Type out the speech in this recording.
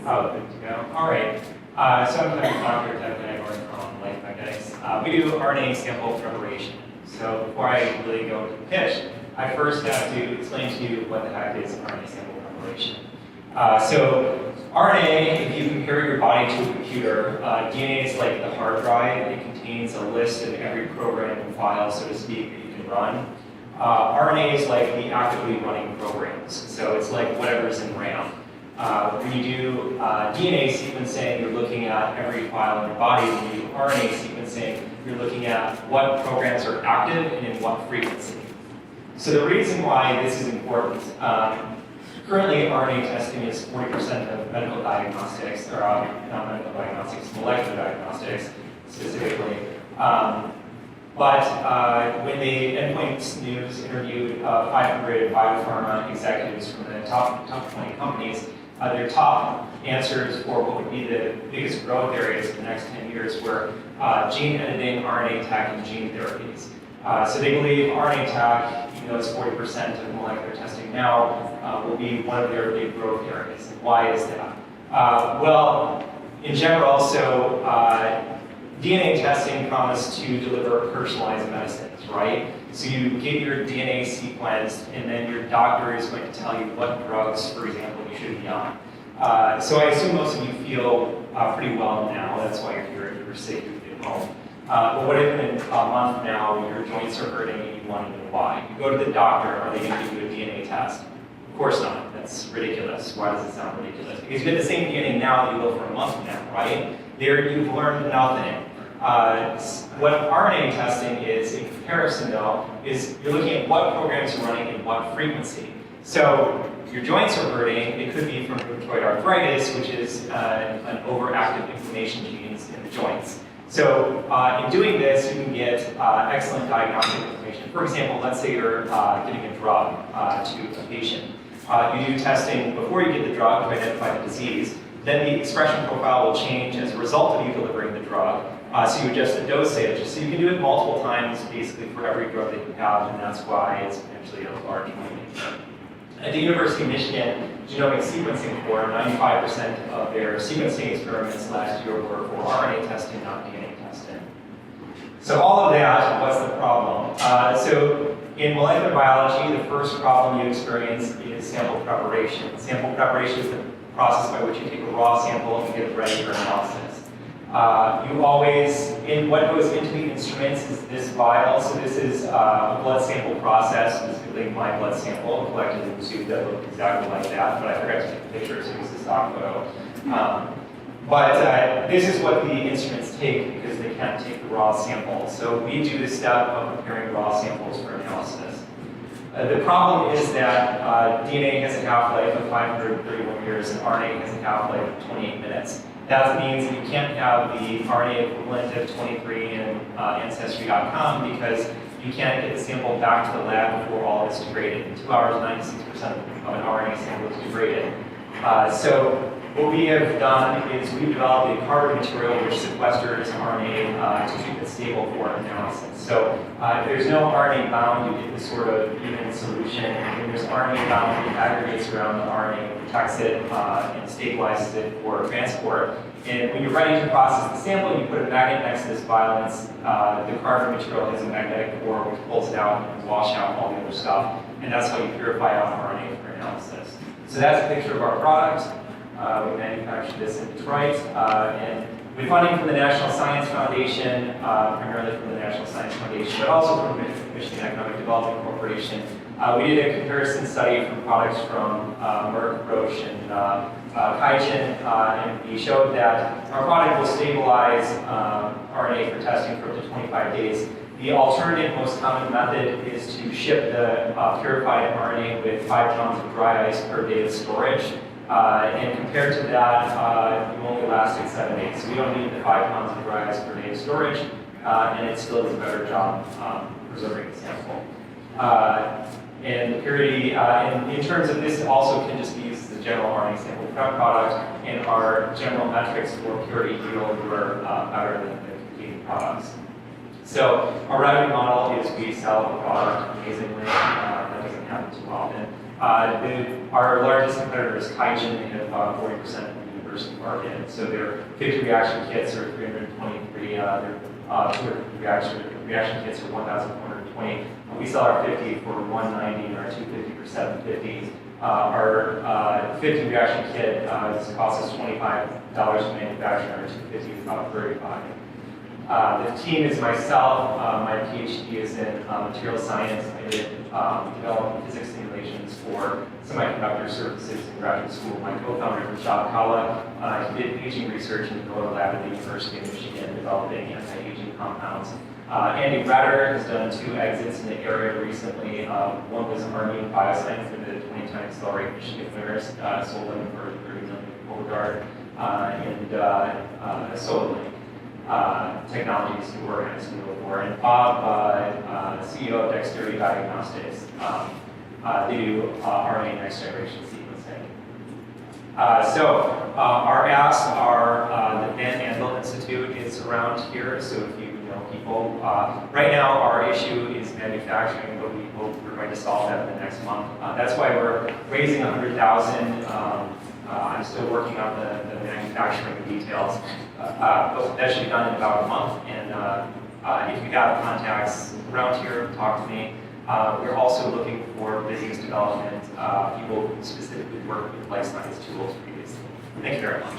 Oh, good to go. All right. So I'm Dr. Ted Van from Life Magnetics. We do RNA sample preparation. So before I really go into the pitch, I first have to explain to you what the heck is RNA sample preparation. So RNA, if you compare your body to a computer, DNA is like the hard drive. It contains a list of every program and file, so to speak, that you can run. RNA is like the actively running programs. So it's like whatever's in RAM. When you do DNA sequencing, you're looking at every file in your body. When you do RNA sequencing, you're looking at what programs are active and in what frequency. So the reason why this is important, currently RNA testing is 40% of medical diagnostics, or not medical diagnostics, molecular diagnostics specifically. But when the Endpoints News interviewed 500 biopharma executives from the top 20 companies, their top answers for what would be the biggest growth areas in the next 10 years were gene editing, RNA tech, and gene therapies. So they believe RNA tech, even though it's 40% of molecular testing now, will be one of their big growth areas. And why is that? Well, in general, so DNA testing promised to deliver personalized medicines, right? So you get your DNA sequenced, and then your doctor is going to tell you what drugs, for example, you should be on. So I assume most of you feel pretty well now. That's why you're here. If you were sick, you'd be at home. But what if in a month from now your joints are hurting and you want to know why? You go to the doctor. Are they going to give you a DNA test? Of course not. That's ridiculous. Why does it sound ridiculous? Because you get the same DNA now that you will for a month from now, right? There you've learned nothing. What RNA testing is, in comparison though, is you're looking at what programs are running and what frequency. So your joints are hurting. It could be from rheumatoid arthritis, which is an overactive inflammation genes in the joints. So in doing this, you can get excellent diagnostic information. For example, let's say you're giving a drug to a patient. You do testing before you get the drug to identify the disease. Then the expression profile will change as a result of you delivering the drug. So you adjust the dosage. So you can do it multiple times, basically, for every drug that you have, and that's why it's potentially a large money. At the University of Michigan Genomic Sequencing Corps, 95% of their sequencing experiments last year were for RNA testing, not DNA testing. So all of that, what's the problem? So in molecular biology, the first problem you experience is sample preparation. Sample preparation is the process by which you take a raw sample and get it ready for analysis. You always, what goes into the instruments is this vial. So this is a blood sample process, specifically my blood sample, collected in a tube that looked exactly like that, but I forgot to take a picture, so it's a stock photo. But this is what the instruments take because they can't take the raw sample. So we do the step of preparing raw samples for analysis. The problem is that DNA has a half-life of 531 years and RNA has a half-life of 28 minutes. That means that you can't have the RNA equivalent of 23 in Ancestry.com because you can't get the sample back to the lab before all is degraded. In 2 hours, 96% of an RNA sample is degraded. So what we have done is we've developed a carbon material which sequesters RNA to keep it stable for analysis. So if there's no RNA bound, you get this sort of even solution. And when there's RNA bound, it aggregates around the RNA, protects it, and stabilizes it for transport. And when you're ready to process the sample, you put a magnet next to this vial, and the carbon material has a magnetic core which pulls it out and wash out all the other stuff. And that's how you purify out RNA for analysis. So that's a picture of our product. We manufactured this in Detroit, and with funding from the National Science Foundation, primarily from the National Science Foundation, but also from Michigan Economic Development Corporation. We did a comparison study from products from Merck, Roche, and Kaizen, and we showed that our product will stabilize RNA for testing for up to 25 days. The alternative, most common method is to ship the purified RNA with 5 pounds of dry ice per day of storage. And compared to that, it only lasted 7 days. So we don't need the 5 pounds of dry ice per day of storage, and it still does a better job preserving the sample. And the purity, in terms of this, also can just be used as a general RNA sample prep product, and our general metrics for purity yield were better than the competing products. So our revenue model is we sell the product amazingly. That doesn't happen too often. Our largest competitor is Kaizen. They have 40% of the universe target. So their 50 reaction kits are 323, their 200 reaction kits are 1,420. We sell our 50 for 190 and our 250 for 750. Our 50 reaction kit costs us $25 to manufacture, and our 250 is about $35. The team is myself. My PhD is in material science. I did develop physics simulations for semiconductor services in graduate school. My co-founder is Rashad Kalla. He did aging research in the Miller Lab at the University of Michigan, developing anti-aging compounds. Andy Redder has done 2 exits in the area recently. One was Army Bioscience for the 2010 Accelerate Michigan winners, sold them for $30 million Beauregard, and SolarLink. Technologies to organize and before. And Bob, CEO of Dexterity Diagnostics, they do RNA next generation sequencing. Our apps are the Van Andel Institute is around here, so if you know people. Right now our issue is manufacturing, but we hope we're going to solve that in the next month. That's why we're raising $100,000. I'm still working on the manufacturing details, but that should be done in about a month. And if you have contacts around here, talk to me. We're also looking for business development, people who specifically work with life science tools previously. Thank you very much.